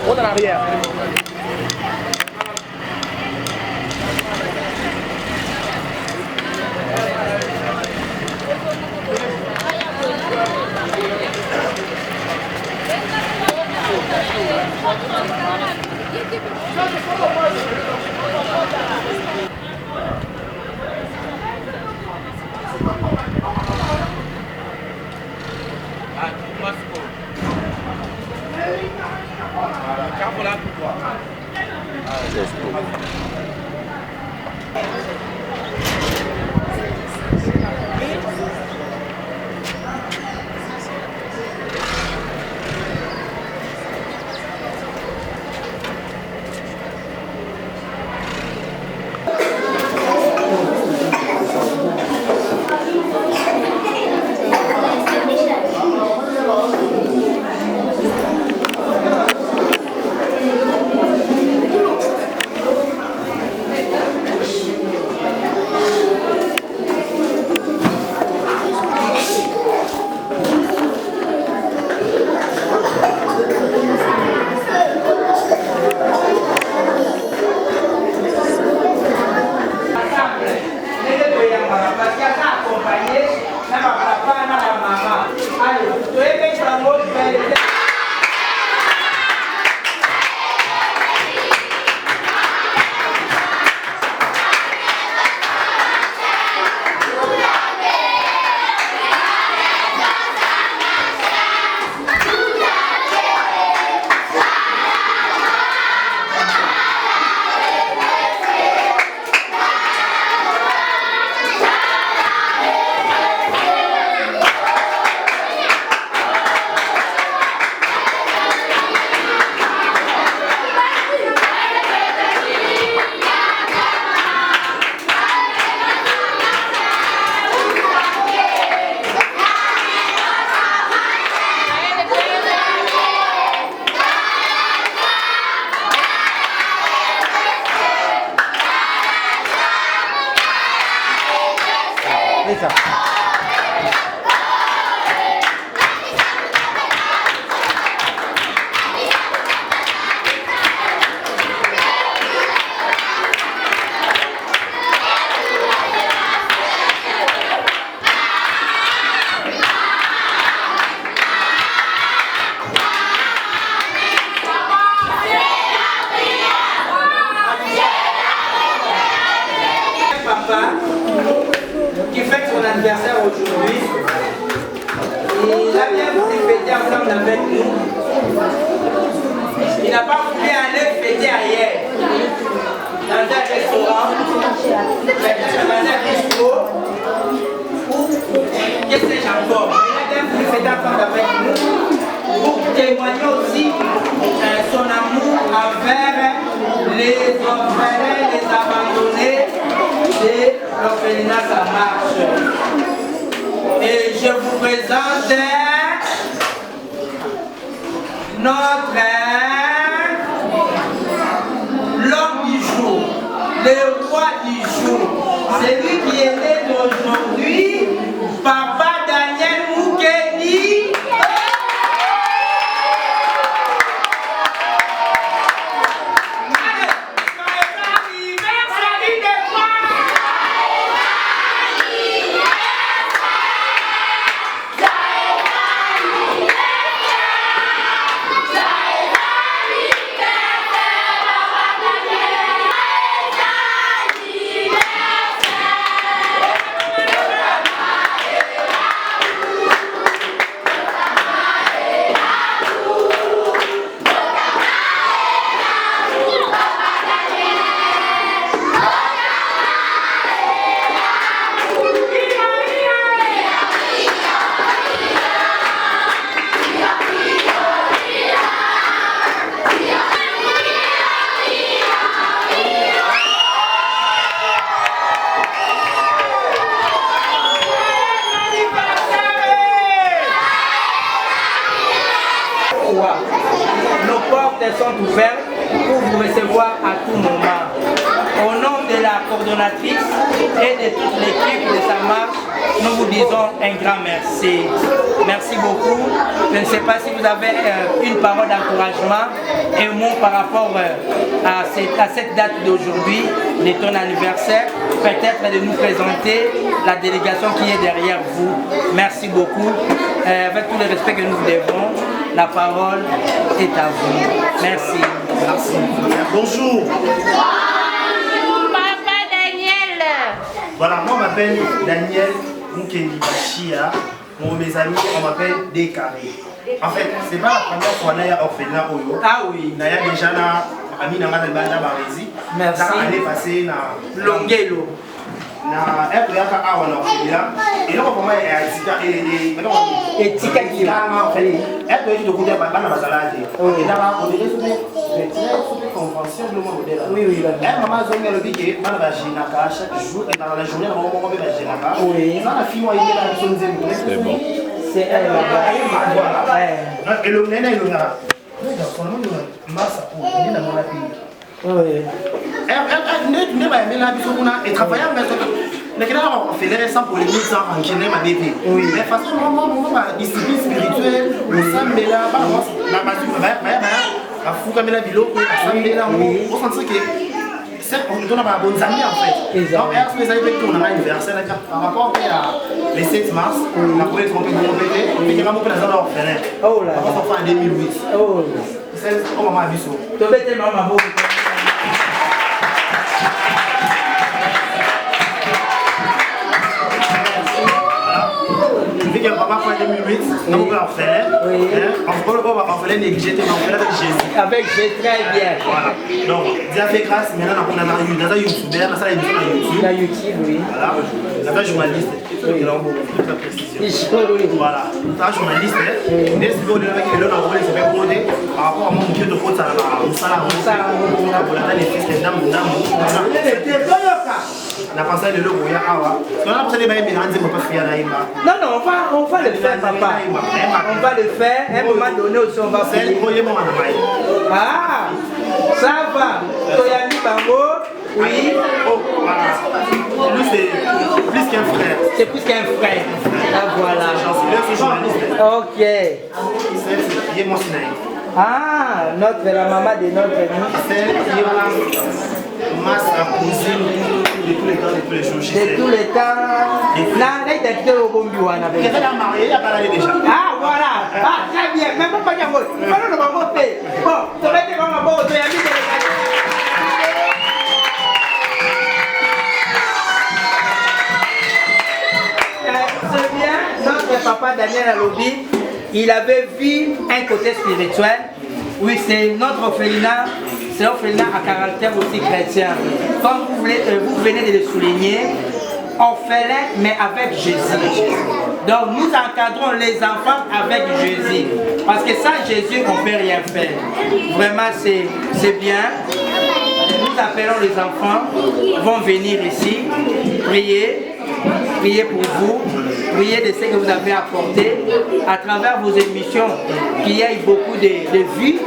On est en arrière. Qui fête son anniversaire aujourd'hui. Il a bien voulu fêter ensemble avec nous. Il n'a pas voulu aller fêter ailleurs. Dans un restaurant, dans un bistrot, ou qu'est-ce que j'ai encore. Il a bien voulu fêter ensemble avec nous pour témoigner aussi son amour envers les orphelins, les abandonnés de l'orphelinat Ça Marche. Et je vous présente notre l'homme du jour, le roi du jour, celui qui est né d'aujourd'hui, Papa Daniel Moukeni. Nos portes sont ouvertes pour vous recevoir à tout moment. Au coordonnatrice et de toute l'équipe de sa marche, nous vous disons un grand merci. Merci beaucoup. Je ne sais pas si vous avez une parole d'encouragement, un mot par rapport à cette date d'aujourd'hui, de ton anniversaire, peut-être de nous présenter la délégation qui est derrière vous. Merci beaucoup. Avec tout le respect que nous vous devons, la parole est à vous. Merci. Merci. Bonjour. Papa Daniel. Voilà, moi je m'appelle Daniel Moukendi Bachia. Pour mes amis, on m'appelle Décarré. En fait, c'est pas la première fois que je suis orphelin. Ah oui. Il y a déjà ami dans la Barésie. Merci. Ça allait passer dans Longuelo. Et là, on va Etika qui là. Oui, oui, c'est bon. C'est elle là-bas. Et le nez, sans polémique, sans enchaîner ma bébé. Mais façon, moi, discipline spirituelle, le samedi là, la base, la fougue, la bilo, la samedi là, on sent que c'est on donne pas bonnes amies en fait. Donc, est-ce que vous avez fait ton anniversaire par rapport à le 7 mars, la première trompée de mon bébé, mais qui va m'ouvrir dans l'orphelin. Oh là. On va faire en 2008. Oh. C'est comment ma vie so. Tu veux tellement ma beau. Il y a papa en 2008, on va orphelin. On va orphelin négligé, on va avec Jésus. Avec Jésus, très bien. Voilà. Donc, Dieu a fait grâce, maintenant on a un youtubeur, on a émission sur YouTube. La YouTube, oui. Voilà. On a un journaliste. Il a beaucoup de précision. Voilà. On a un journaliste. Mais si vous voulez, il a fait codé par rapport à mon Dieu de côté, ça va. On a les fils, les dames, on a pensé à le logo, il y a Awa. On a pensé à des bains, non, non, on va le faire, papa. On va le faire. À un moment donné aussi, on va faire. Ah, ça va. Toyami Bango, oui. Oh, voilà. Lui, c'est plus qu'un frère. C'est plus qu'un frère. Ah, voilà. Ok. C'est mon Sinaï. Ah, la maman de notre ami. C'est ma cousine de tous les temps, de tous les jours. De tous les temps. Là, il a été au Bombiwana. Elle est mariée, il a parlé déjà. Ah, voilà. Ah, très bien. Même pas bien. Bon, tu vas être vraiment bon. Tu as mis de c'est bien. Notre papa Daniel Alobi, il avait vu un côté spirituel. Oui, c'est notre orphelinat. C'est un orphelinat à caractère aussi chrétien. Comme vous venez de le souligner, orphelin, mais avec Jésus. Donc nous encadrons les enfants avec Jésus. Parce que sans Jésus, on ne peut rien faire. Vraiment, c'est bien. Nous appelons les enfants, vont venir ici, prier pour vous, prier de ce que vous avez apporté à travers vos émissions, qu'il y ait beaucoup de vues,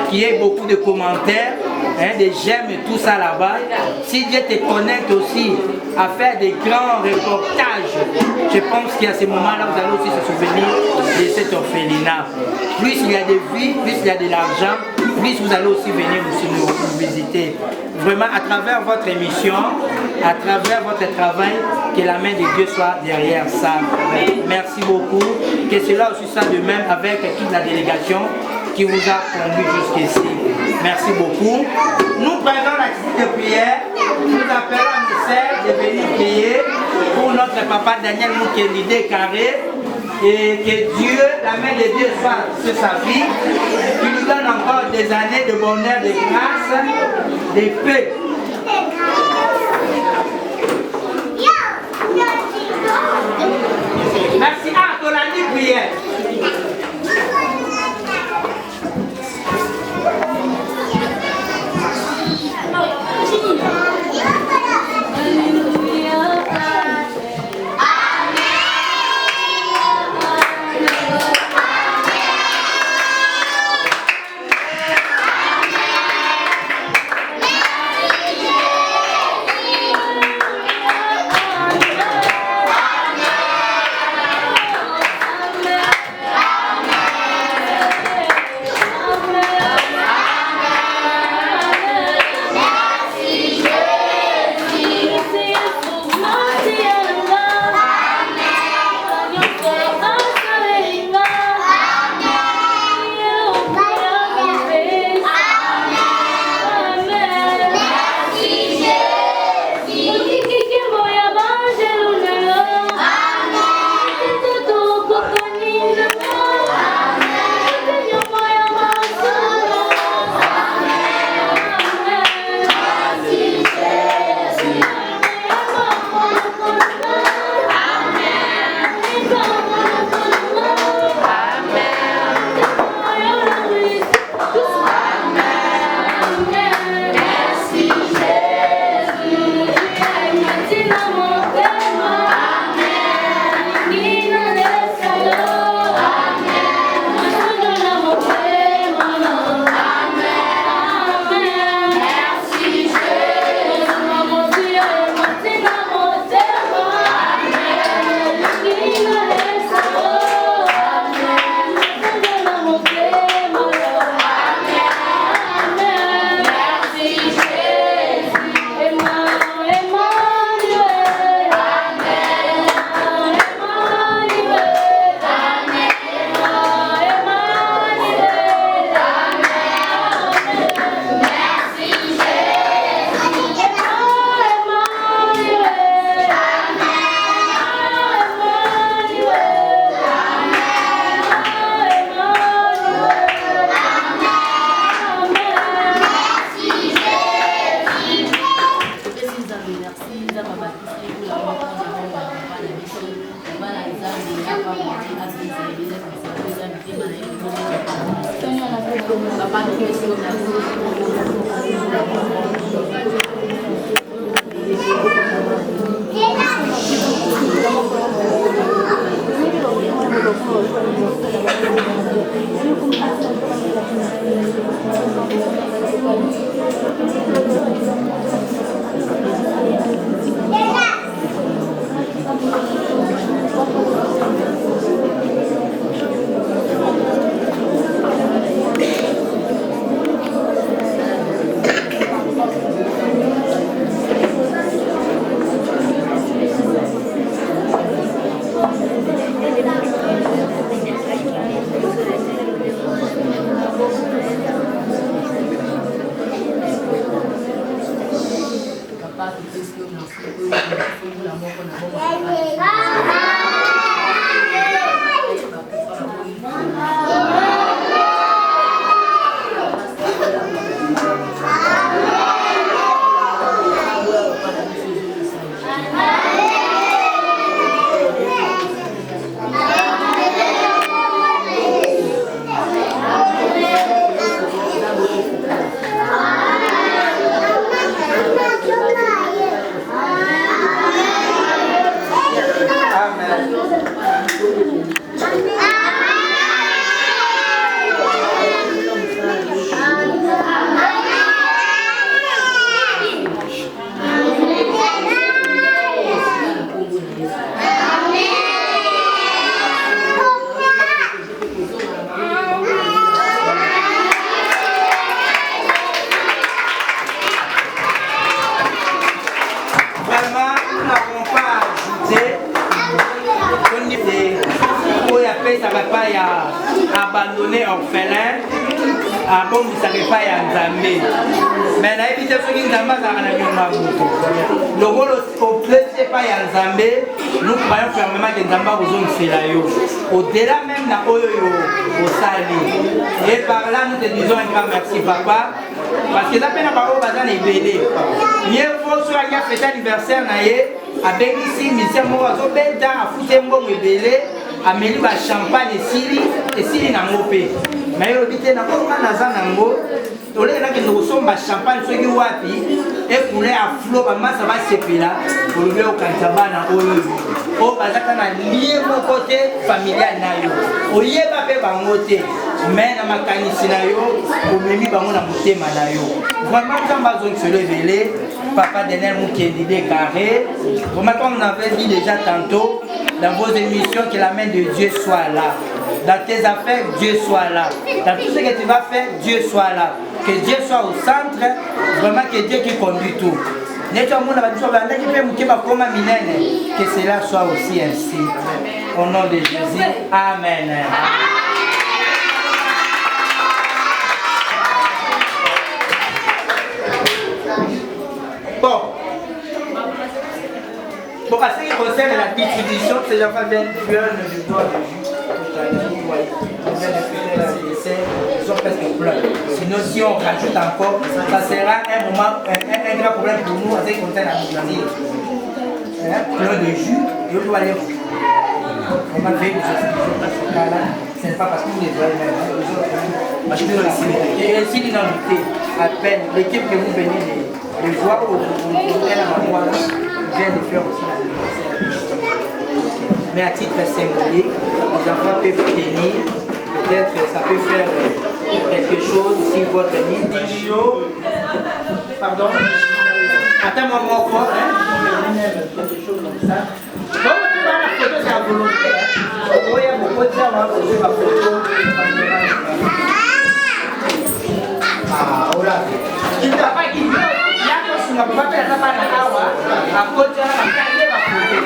qu'il y ait beaucoup de commentaires, des j'aime et tout ça là-bas. Si Dieu te connecte aussi à faire des grands reportages, je pense qu'à ce moment-là, vous allez aussi se souvenir de cet orphelinat. Plus il y a de vues, plus il y a de l'argent, plus vous allez aussi venir nous visiter. Vraiment, à travers votre émission, à travers votre travail, que la main de Dieu soit derrière ça. Merci beaucoup. Que cela aussi soit de même avec toute la délégation qui vous a conduit jusqu'ici. Merci beaucoup. Nous prenons l'activité de prière. Nous appelons nos sœurs de venir prier pour notre papa Daniel Moukendi Décarré. Et que Dieu, la main de Dieu soit sur sa vie, qu'il nous donne encore des années de bonheur, de grâce, de paix. Merci. Ah, Tolani prière. Abandonné orphelin, à bon, vous ne savez pas, il y a un Zambé. Mais là, il y a des gens qui n'ont pas le rôle au plaisir, pas il y a un Zambé. Nous croyons fermement que Zamba vous ont fait là. Au-delà même de au Sali. Et par là, nous te disons un grand merci, papa. Parce que la peine à parole va est belé. Mieux vaut sur la fête anniversaire, avec ici, Michel Morazo, Benda, à foutre un bon belé. Amélie va champagne et Sili n'a mopé. Mais il y a un peu de nango. Il y a un champagne qui wapi et pour à flot, ça va se là pour le au Kantabana. Au Bazaka na lié mon côté familial nayo. Au yeba pe bangote. Mais na makanisi nayo, au memi bango na motema nayo. Vraiment quand bazon se lever, papa Denel Moukendi carré. Comme on avait dit déjà tantôt dans vos émissions, que la main de Dieu soit là. Dans tes affaires, Dieu soit là. Dans tout ce que tu vas faire, Dieu soit là. Que Dieu soit au centre, vraiment que Dieu qui conduit tout. Que cela soit aussi ainsi. Au nom de Jésus. Amen. Bon. Pour ce qui concerne la distribution, ces enfants viennent fuir le doigt de jus. Ils sont presque pleins. Sinon, si on rajoute encore, ça sera un moment, un grand problème pour nous, avec qu'on tient la musique. Plein de jus, et on doit aller. On va faire des choses là. Ce n'est pas parce que vous les voyez même. Et ainsi, l'identité, à peine, l'équipe que vous venez de voir, ou elle a ma voix, vient de faire aussi l'anniversaire. Mais à titre singulier, les enfants peuvent tenir, peut-être ça peut faire quelque chose si votre nid pardon, attends-moi mon corps, quelque chose comme ça. Donc, dans la photo, c'est à volonté. Il y a beaucoup de gens qui ont posé ma photo. Ah, voilà. Il n'y a pas qui veut. Il y a que si on ne peut pas faire ça par la hawa, à côté, on va garder ma photo.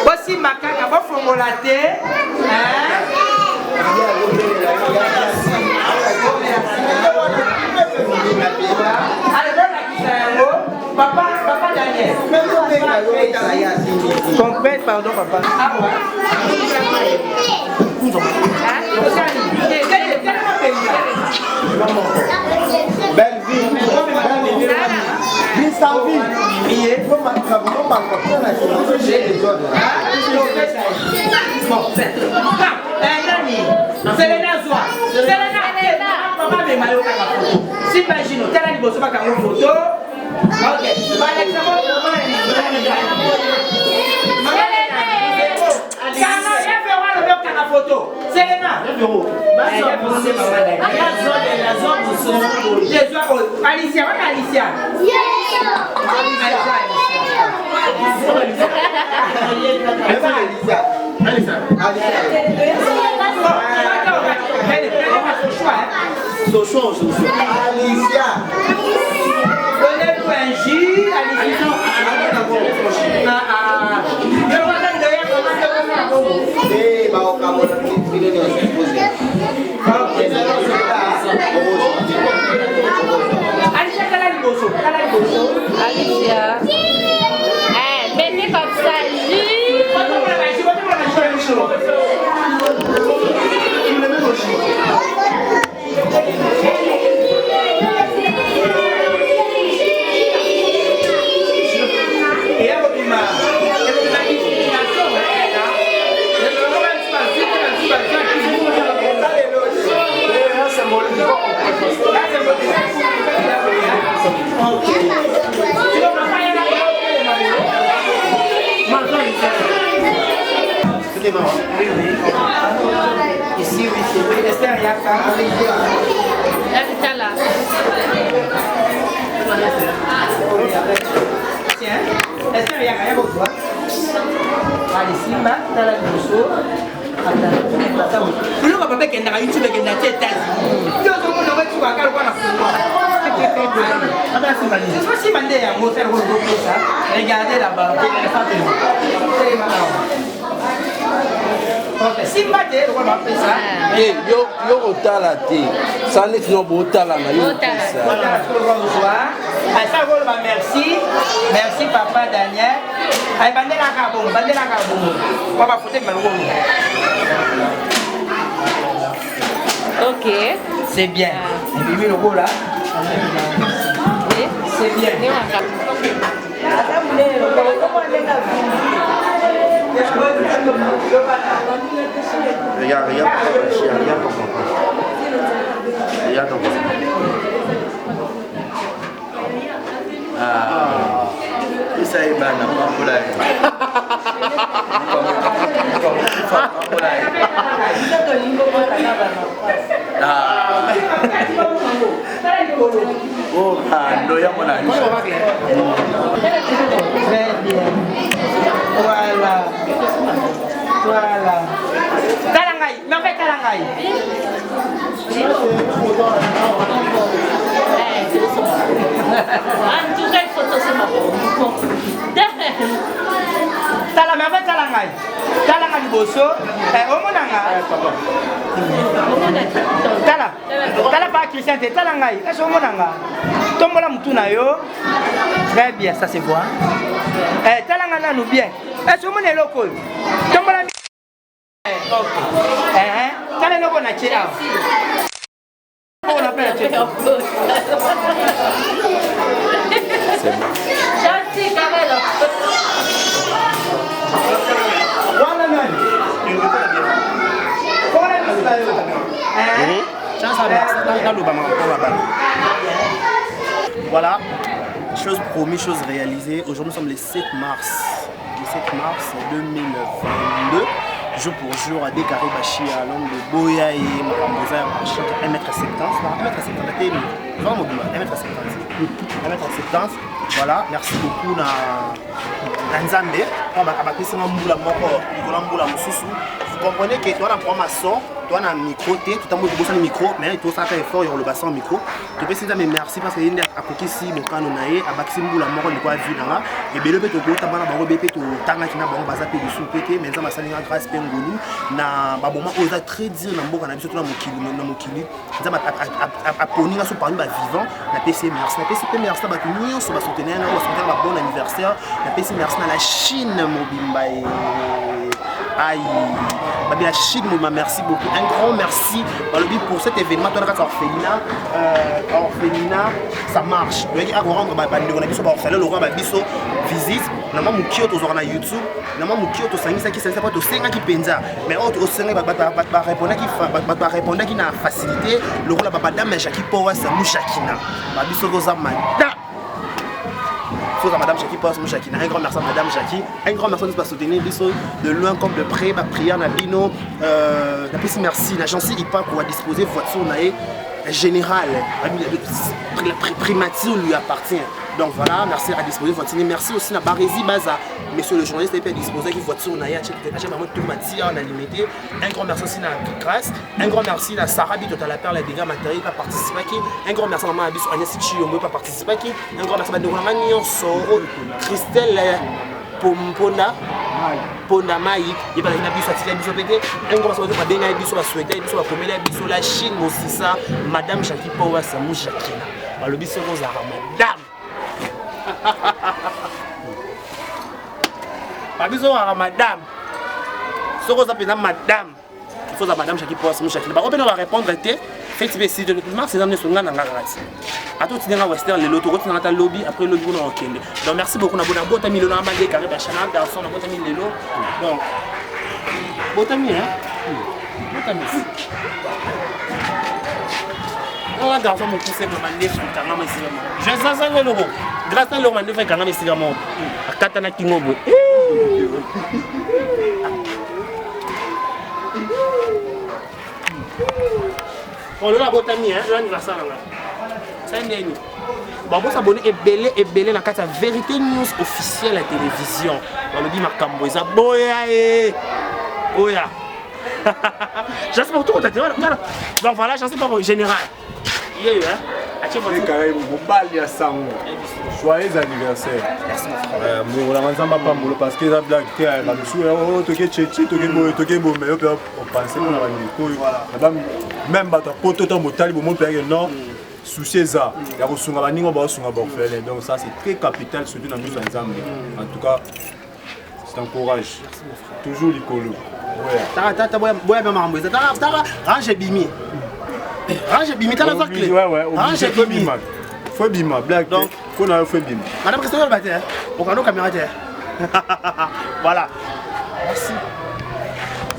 Aussi macaca, bon faut molater, hein? Comprends, pardon, papa. Ah ouais. Belle vie. Vie sans vie. Selena Zoa. Selena. Papa me mayo kaka photo. Si imagine, tala ni boso baka ngo photo. OK. Ba l'examen photo. Selena. Alicia, what Alicia? Alicia. Donnez-nous un jus, Alicia. Alicia. Mettez comme ça, Ici, oui, c'est Esther Yaka. là. Tiens, Esther Yaka, il y a beaucoup. Allez, Simba, dans la bouche. Vous ne pouvez pas qu'il y ait un YouTube qui est dans les États-Unis. Vous ne pouvez pas qu'il y ait un c'est pas si mandé à mon frère, regardez là-bas. Simba, on va faire ça. Yo otala te. Ça n'est non otala na yo. Merci. Merci papa Daniel. Ay bandela kabon. Papa faut que OK. c'est bien. Et puis le gros là. C'est bien. Regarde ton papa. Ça est bien, oh, très bien. Voilà. Talangai, mais en fait talangai. Tala di boso, omonanga. Tala pas Christian, tala ngai. Est-ce omonanga? Tombola mutuna yo. Très bien, ça c'est bon. Tala ngana nous bien. Est-ce omone loko? Tombola. OK. Tala loko na chia. On appelle chia. C'est bon. Gentil, Camelo. Voilà, chose promise, chose réalisée. Aujourd'hui, nous sommes le 7 mars. Le 7 mars 2022. Jour pour jour, à décarrer Bachi à l'homme de Boya et Makamboza, 1m70. 1m70, vraiment mobile, 1m70. Voilà, merci beaucoup na Nzambe. On va appeler ça Mboula Moko, Nicolas Mboula Moussou. vous comprenez que toi, on ma son, toi, on a un micro, tout le monde a un micro, mais tout ça fait effort, il y a le bassin micro. Tu peux dire merci parce que il y a un coquille ici, mon canon, à Maxime la mort, il y a vu là. Et bien, le fait que tu as un bébé, tu as un qui n'a pas basé de sous pété, mais ça m'a salé en grâce Pengolu. Na ba moment osa très dire na mboka na biso to na mokili. Ça m'a apponi na so parmi ba vivant, na PC merci. Na PC merci ba tout sur ba soutenir na soutenir ba bon anniversaire. Na PC merci na la Chine mobimba et aïe, la Chine, merci beaucoup. Un grand merci pour cet événement. Orphelinat, ça marche. On a vu orphelin, le roi Biso visite. On a vu YouTube, on a vu YouTube, on a vu YouTube, mais on répondre qui n'a facilité. Le roi de Madame Jackie Powa, c'est Mouchakina. Biso Madame Jackie passe Mouchakina. Un grand merci à Madame Jackie. Un grand merci de soutenir de loin comme de près. Ma prière na bino. Merci. L'agence IPA pour disposer voiture générale. La primature lui appartient. Donc voilà, merci à disposer voiture. Merci aussi à Barési Baza. Monsieur le journaliste est disposé qui voiture on a vraiment tout matière on a limité. Un grand merci aussi à Grâce. Un grand merci à Sarah Bito à la perle des dégâts matériels pas participer qui. Un grand merci à maman Abisso Agnès Chiombo pas participer qui. Un grand merci à Ndongama Nyonso Christelle Ponda Maïk, il va y avoir un biso pété. Un grand merci à Denga Bisso à souhaiter Bisso à Komela Bisso la Chine aussi ça. Madame Jackie Powa ça Mouchakina. Le biso rosa Madame. Pas besoin à madame. Ce qu'on appelle madame. Il faut à madame Jackie Powa Mouchakina. On va répondre faites des sites de mars c'est dans le songa dans la race. À tout dans western les lotos dans la lobby après le boulot OK. Donc merci beaucoup na bota mi lona mandé carré ba chana garçon na bota mi lelo. Donc bota mi Bota mi. On va garçon mon poussé pour mandé sur kanga mesiramo. Je sais ça le logo. Grâce à le mandé fait kanga mesiramo. Akatana kingobo. On l'a botami l'anniversaire là. C'est un dernier. Bon, vous s'abonner et belé dans la vérité news officielle à la télévision. On le dit Makambo, ça boya et oya. J'espère que tout le monde. Donc voilà, j'en sais pas général. Il y a eu joyeux anniversaire. Merci mon frère. On a un parce que la blague est à la dessous. On toque tchétchi, toque bon, mais on pense que même si on peut tout motali, on peut dire non. Souci ça. Il y a aussi un niveau bas sur un borfel. Donc ça c'est très capital surtout dans nos ensemble. En tout cas, c'est un courage. Toujours l'écolo. T'as boya bien marmoué. T'as range bimi. Range bimi, t'as la vague clé. Range bimi. Faut bima, blague. Donc, qu'on a fait bima. Madame Christophe, on a nos caméras. Voilà. Merci.